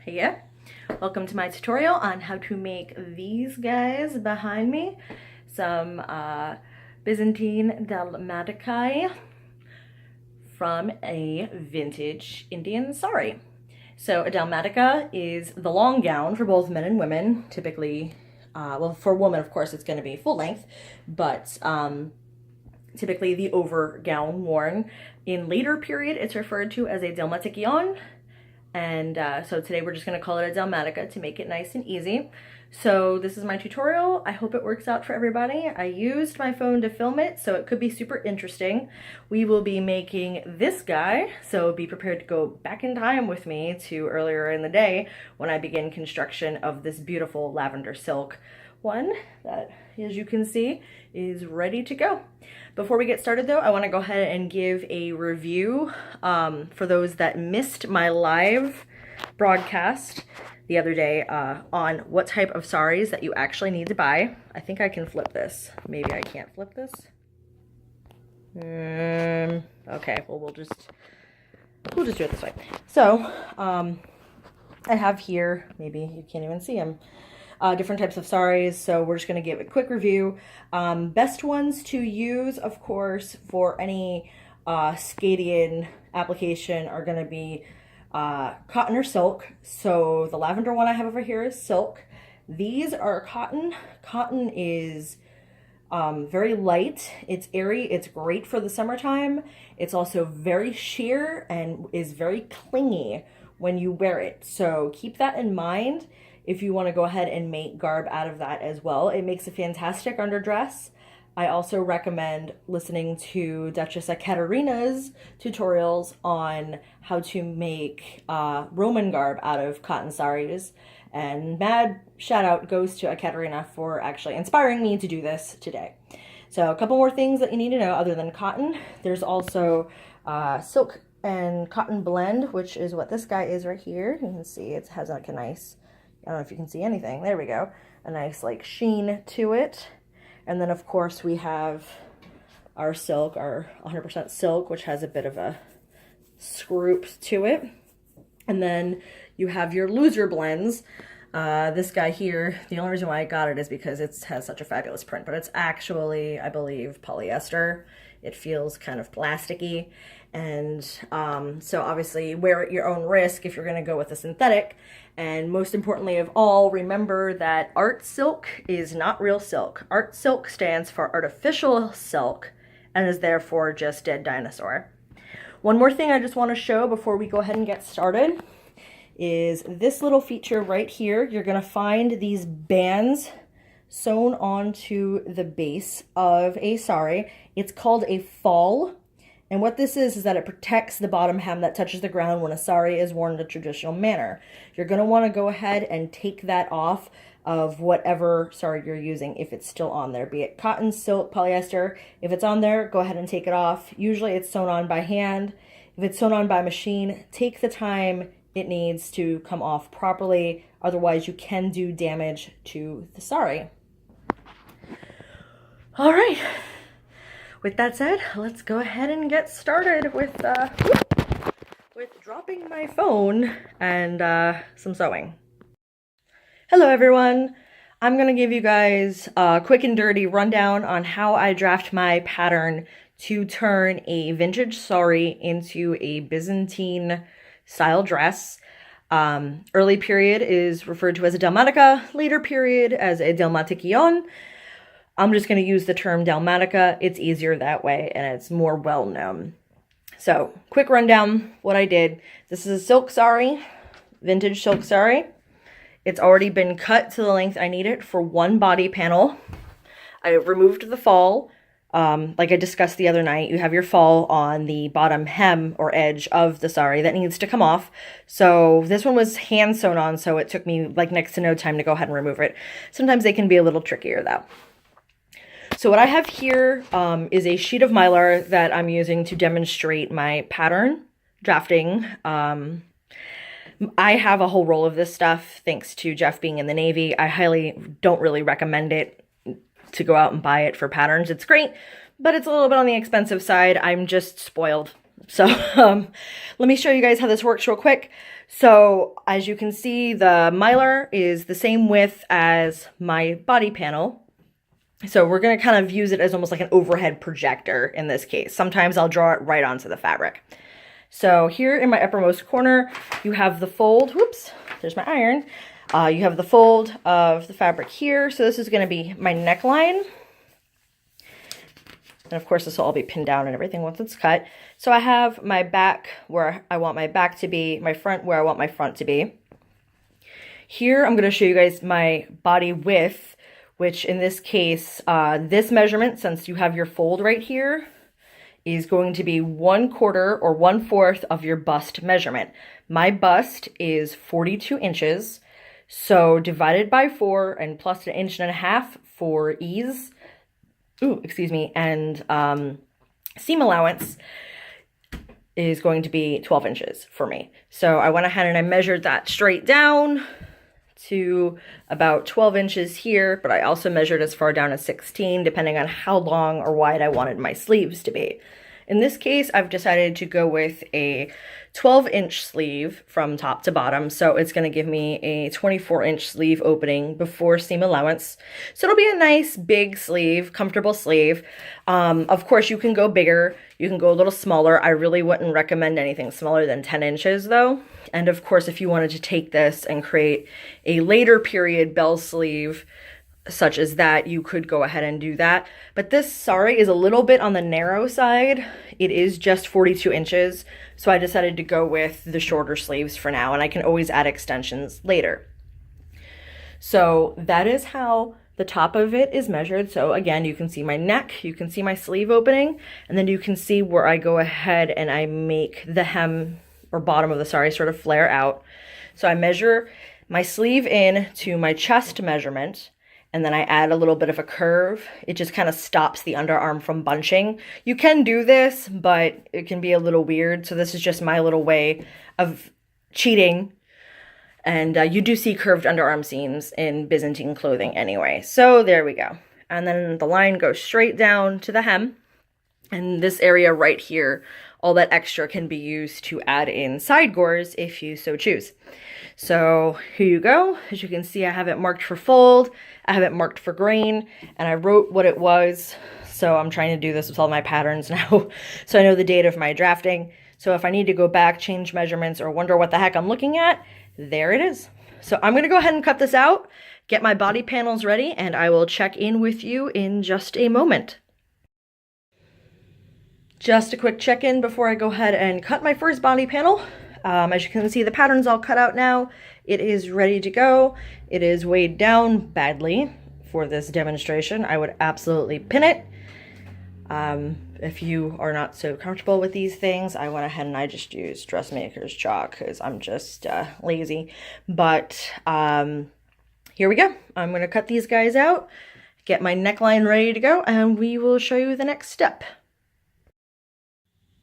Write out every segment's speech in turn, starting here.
Yeah, welcome to my tutorial on how to make these guys behind me. Some Byzantine dalmatica from a vintage Indian sari. So a dalmatica is the long gown for both men and women, typically, well, for women, of course, it's going to be full length, but typically the over gown worn. In later period, it's referred to as a dalmaticon. And so today we're just going to call it a dalmatica to make it nice and easy. So this is my tutorial. I hope it works out for everybody. I used my phone to film it, so it could be super interesting. We will be making this guy, so be prepared to go back in time with me to earlier in the day when I begin construction of this beautiful lavender silk one that, as you can see, is ready to go. Before we get started though, I want to go ahead and give a review for those that missed my live broadcast the other day on what type of saris that you actually need to buy. I think I can flip this. Maybe I can't flip this. Okay, well we'll just do it this way. So I have here, maybe you can't even see them, different types of saris, so we're just going to give a quick review. Best ones to use, of course, for any Scadian application are going to be cotton or silk. So the lavender one I have over here is silk. These are cotton. Cotton is very light, it's airy, it's great for the summertime. It's also very sheer and is very clingy when you wear it. So keep that in mind if you want to go ahead and make garb out of that as well. It makes a fantastic underdress. I also recommend listening to Duchess Ekaterina's tutorials on how to make Roman garb out of cotton saris. And mad shout out goes to Ekaterina for actually inspiring me to do this today. So a couple more things that you need to know other than cotton. There's also silk and cotton blend, which is what this guy is right here. You can see it has like a nice, I don't know if you can see anything. There we go. A nice like sheen to it. And then of course we have our silk, our 100% silk, which has a bit of a scroop to it. And then you have your loser blends. This guy here, the only reason why I got it is because it has such a fabulous print, but it's actually, I believe, polyester. It feels kind of plasticky. And so obviously wear at your own risk if you're going to go with a synthetic. And most importantly of all, remember that art silk is not real silk. Art silk stands for artificial silk and is therefore just dead dinosaur. One more thing I just want to show before we go ahead and get started is this little feature right here. You're going to find these bands sewn onto the base of a sari. It's called a fall. And what this is that it protects the bottom hem that touches the ground when a sari is worn in a traditional manner. You're going to want to go ahead and take that off of whatever sari you're using if it's still on there, be it cotton, silk, polyester. If it's on there, go ahead and take it off. Usually it's sewn on by hand. If it's sewn on by machine, take the time it needs to come off properly. Otherwise, you can do damage to the sari. All right. With that said, let's go ahead and get started with dropping my phone and some sewing. Hello everyone. I'm going to give you guys a quick and dirty rundown on how I draft my pattern to turn a vintage sari into a Byzantine-style dress. Early period is referred to as a dalmatica, later period as a dalmaticon. I'm just going to use the term dalmatica. It's easier that way and it's more well known. So, quick rundown what I did. This is a silk sari, vintage silk sari. It's already been cut to the length I need it for one body panel. I removed the fall. Like I discussed the other night, you have your fall on the bottom hem or edge of the sari that needs to come off. So this one was hand sewn on, so it took me like next to no time to go ahead and remove it. Sometimes they can be a little trickier though. So what I have here is a sheet of mylar that I'm using to demonstrate my pattern drafting. I have a whole roll of this stuff thanks to Jeff being in the Navy. I highly don't really recommend it to go out and buy it for patterns. It's great, but it's a little bit on the expensive side. I'm just spoiled. So let me show you guys how this works real quick. So as you can see, the mylar is the same width as my body panel. So we're going to kind of use it as almost like an overhead projector in this case. Sometimes I'll draw it right onto the fabric. So here in my uppermost corner, you have the fold. Whoops, there's my iron. You have the fold of the fabric here. So this is going to be my neckline. And of course, this will all be pinned down and everything once it's cut. So I have my back where I want my back to be, my front where I want my front to be. Here, I'm going to show you guys my body width, which in this case, this measurement, since you have your fold right here, is going to be 1/4 or 1/4 of your bust measurement. My bust is 42 inches. So divided by 4 and plus 1.5 inches for ease. Ooh, excuse me, and seam allowance is going to be 12 inches for me. So I went ahead and I measured that straight down to about 12 inches here, but I also measured as far down as 16, depending on how long or wide I wanted my sleeves to be. In this case, I've decided to go with a 12-inch sleeve from top to bottom, so it's going to give me a 24-inch sleeve opening before seam allowance. So it'll be a nice big sleeve, comfortable sleeve. Of course, you can go bigger, you can go a little smaller. I really wouldn't recommend anything smaller than 10 inches though. And of course, if you wanted to take this and create a later period bell sleeve, such as that, you could go ahead and do that. But this sari is a little bit on the narrow side. It is just 42 inches. So I decided to go with the shorter sleeves for now, and I can always add extensions later. So that is how the top of it is measured. So again, you can see my neck, you can see my sleeve opening, and then you can see where I go ahead and I make the hem or bottom of the sari sort of flare out. So I measure my sleeve in to my chest measurement, and then I add a little bit of a curve. It just kind of stops the underarm from bunching. You can do this, but it can be a little weird. So this is just my little way of cheating. And you do see curved underarm seams in Byzantine clothing anyway. So there we go. And then the line goes straight down to the hem. And this area right here, all that extra can be used to add in side gores if you so choose. So here you go. As you can see, I have it marked for fold, I have it marked for grain, and I wrote what it was. So I'm trying to do this with all my patterns now. So I know the date of my drafting. So if I need to go back, change measurements, or wonder what the heck I'm looking at, there it is. So I'm going to go ahead and cut this out, get my body panels ready, and I will check in with you in just a moment. Just a quick check-in before I go ahead and cut my first body panel. As you can see, the pattern's all cut out now. It is ready to go. It is weighed down badly for this demonstration. I would absolutely pin it. If you are not so comfortable with these things, I went ahead and I just used dressmaker's chalk because I'm just lazy. But here we go. I'm going to cut these guys out, get my neckline ready to go, and we will show you the next step.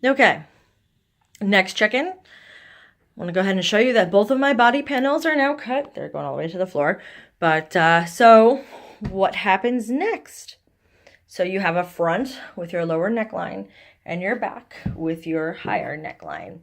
Okay, next check-in. I want to go ahead and show you that both of my body panels are now cut. They're going all the way to the floor. But so what happens next? So you have a front with your lower neckline and your back with your higher neckline.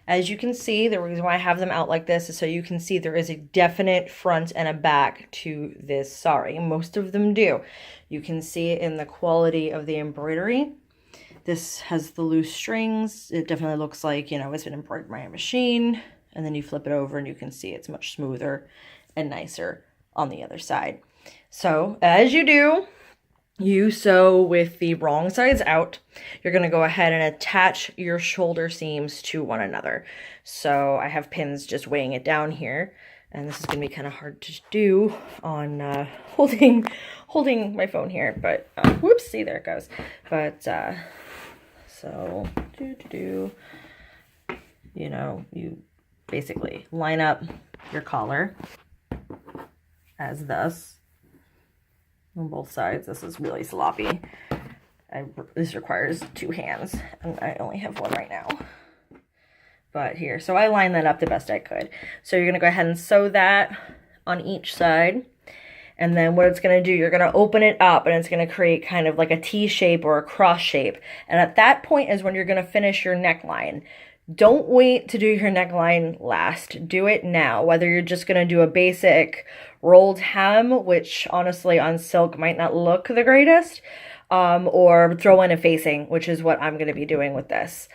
As you can see, the reason why I have them out like this is so you can see there is a definite front and a back to this sari. Most of them do. You can see it in the quality of the embroidery. This has the loose strings. It definitely looks like, you know, it's been embroidered by a machine. And then you flip it over and you can see it's much smoother and nicer on the other side. So as you do, you sew with the wrong sides out. You're going to go ahead and attach your shoulder seams to one another. So I have pins just weighing it down here. And this is going to be kind of hard to do on holding my phone here. But whoops, see, there it goes. But so, you know, you basically line up your collar as thus on both sides. This is really sloppy. This requires 2 hands, and I only have one right now. But here, so I lined that up the best I could. So you're going to go ahead and sew that on each side. And then what it's going to do, you're going to open it up and it's going to create kind of like a T shape or a cross shape. And at that point is when you're going to finish your neckline. Don't wait to do your neckline last. Do it now. Whether you're just going to do a basic rolled hem, which honestly on silk might not look the greatest, or throw in a facing, which is what I'm going to be doing with this.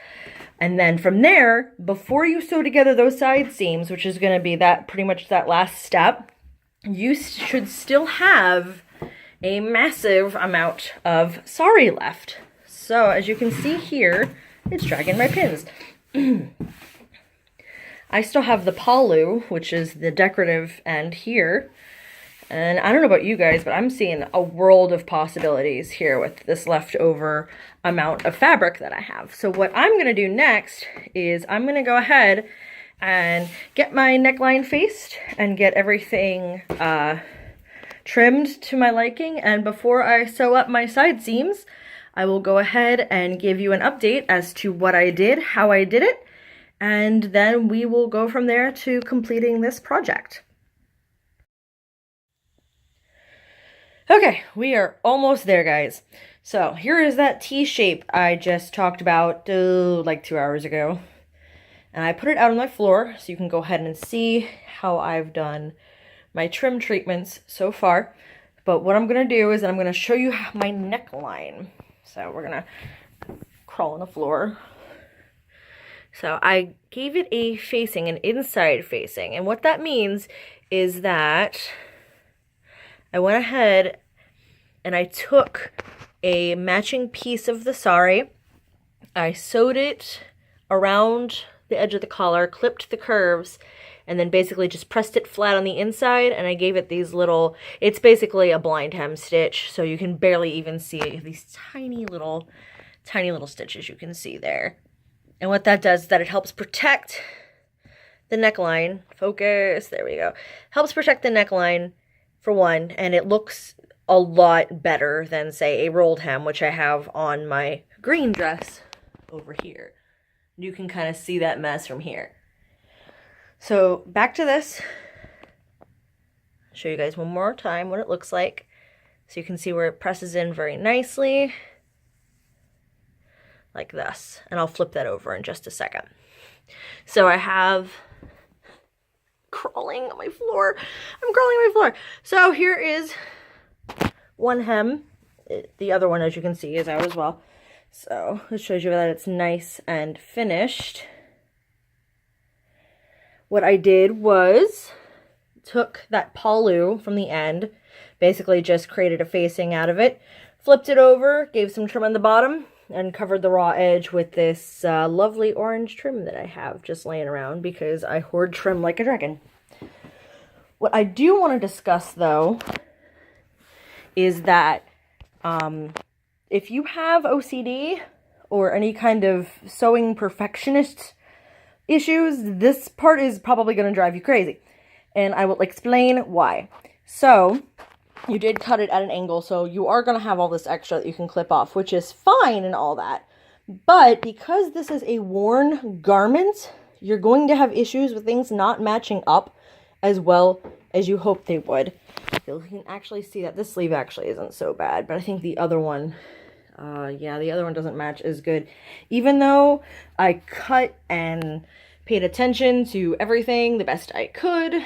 And then from there, before you sew together those side seams, which is going to be that pretty much that last step, you should still have a massive amount of sari left. So as you can see here, it's dragging my pins. I still have the palu, which is the decorative end here. And I don't know about you guys, but I'm seeing a world of possibilities here with this leftover amount of fabric that I have. So what I'm going to do next is I'm going to go ahead and get my neckline faced and get everything trimmed to my liking. And before I sew up my side seams, I will go ahead and give you an update as to what I did, how I did it, and then we will go from there to completing this project. Okay, we are almost there, guys. So here is that T shape I just talked about like 2 hours ago. And I put it out on my floor so you can go ahead and see how I've done my trim treatments so far. But what I'm going to do is I'm going to show you my neckline. So we're going to crawl on the floor. So I gave it a facing, an inside facing. And what that means is that I went ahead and I took a matching piece of the sari. I sewed it around the edge of the collar, clipped the curves, and then basically just pressed it flat on the inside, and I gave it these little, it's basically a blind hem stitch, so you can barely even see it. These tiny little stitches you can see there. And what that does is that it helps protect the neckline. Focus, there we go. Helps protect the neckline, for one, and it looks a lot better than, say, a rolled hem, which I have on my green dress over here. You can kind of see that mess from here. So back to this. Show you guys one more time what it looks like. So you can see where it presses in very nicely. Like this. And I'll flip that over in just a second. So I have crawling on my floor. I'm crawling on my floor. So here is one hem. The other one, as you can see, is out as well. So it shows you that it's nice and finished. What I did was took that palu from the end, basically just created a facing out of it, flipped it over, gave some trim on the bottom, and covered the raw edge with this lovely orange trim that I have just laying around because I hoard trim like a dragon. What I do want to discuss, though, is that if you have OCD or any kind of sewing perfectionist issues, this part is probably going to drive you crazy. And I will explain why. So, you did cut it at an angle, so you are going to have all this extra that you can clip off, which is fine and all that. But because this is a worn garment, you're going to have issues with things not matching up as well as you hope they would. You can actually see that this sleeve actually isn't so bad, but I think the other one, yeah, the other one doesn't match as good. Even though I cut and paid attention to everything the best I could,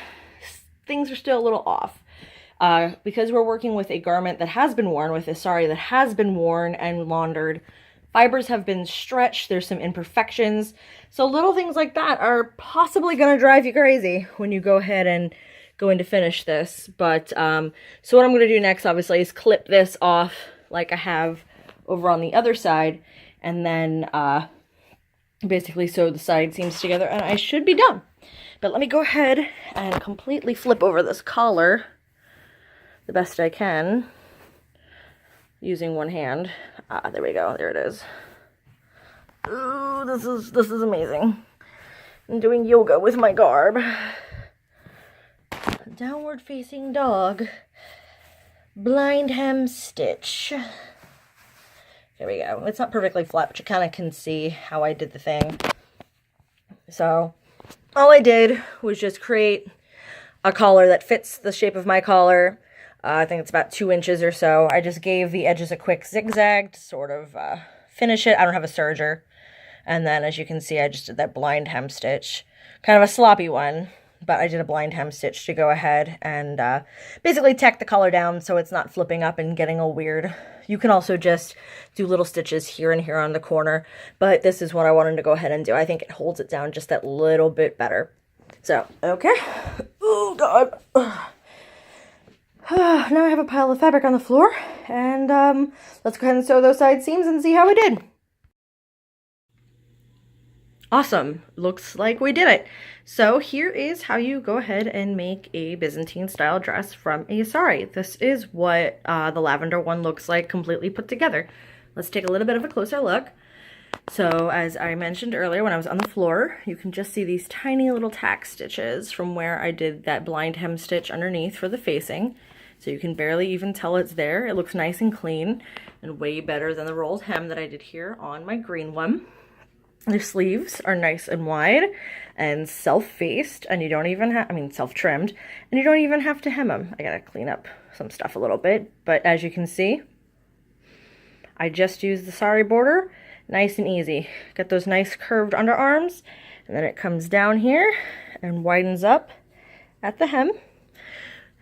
things are still a little off. Because we're working with a garment that has been worn, with a sari that has been worn and laundered, fibers have been stretched, there's some imperfections. So little things like that are possibly going to drive you crazy when you go ahead and go in to finish this. But, so what I'm going to do next, obviously, is clip this off like I have over on the other side, and then basically sew the side seams together, and I should be done. But let me go ahead and completely flip over this collar the best I can using one hand. There we go. There it is. Ooh, this is amazing. I'm doing yoga with my garb. Downward facing dog. Blind hem stitch. There we go. It's not perfectly flat, but you kind of can see how I did the thing. So all I did was just create a collar that fits the shape of my collar. I think it's about 2 inches or so. I just gave the edges a quick zigzag to sort of finish it. I don't have a serger. And then as you can see, I just did that blind hem stitch, kind of a sloppy one, but I did a blind hem stitch to go ahead and basically tack the collar down so it's not flipping up and getting all weird. You can also just do little stitches here and here on the corner, but this is what I wanted to go ahead and do. I think it holds it down just that little bit better. So, okay. Oh, God. Now I have a pile of fabric on the floor, and let's go ahead and sew those side seams and see how we did. Awesome. Looks like we did it. So here is how you go ahead and make a Byzantine style dress from a sari. This is what the lavender one looks like completely put together. Let's take a little bit of a closer look. So as I mentioned earlier when I was on the floor, you can just see these tiny little tack stitches from where I did that blind hem stitch underneath for the facing. So you can barely even tell it's there. It looks nice and clean and way better than the rolled hem that I did here on my green one. The sleeves are nice and wide and self-faced, and you don't even have, self-trimmed, and you don't even have to hem them. I gotta clean up some stuff a little bit, but as you can see, I just used the sari border, nice and easy. Got those nice curved underarms, and then it comes down here and widens up at the hem,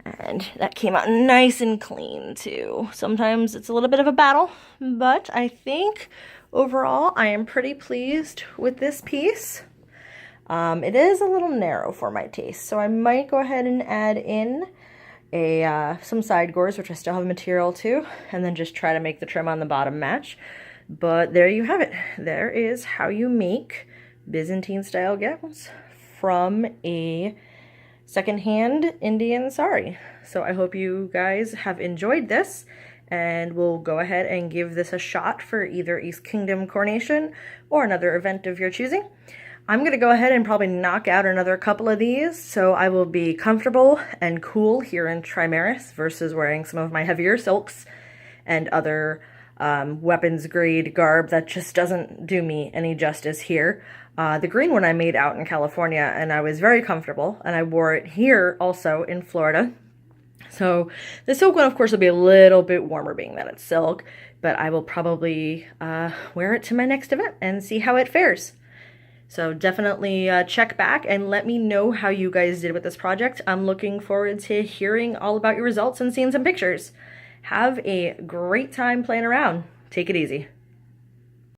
and that came out nice and clean too. Sometimes it's a little bit of a battle, but I think overall, I am pretty pleased with this piece. It is a little narrow for my taste, so I might go ahead and add in some side gores, which I still have material to, and then just try to make the trim on the bottom match. But there you have it. There is how you make Byzantine style gowns from a secondhand Indian sari. So I hope you guys have enjoyed this, and we'll go ahead and give this a shot for either East Kingdom coronation or another event of your choosing. I'm going to go ahead and probably knock out another couple of these so I will be comfortable and cool here in Trimaris versus wearing some of my heavier silks and other weapons grade garb that just doesn't do me any justice here. The green one I made out in California, and I was very comfortable, and I wore it here also in Florida. So the silk one, of course, will be a little bit warmer being that it's silk, but I will probably wear it to my next event and see how it fares. So definitely check back and let me know how you guys did with this project. I'm looking forward to hearing all about your results and seeing some pictures. Have a great time playing around. Take it easy.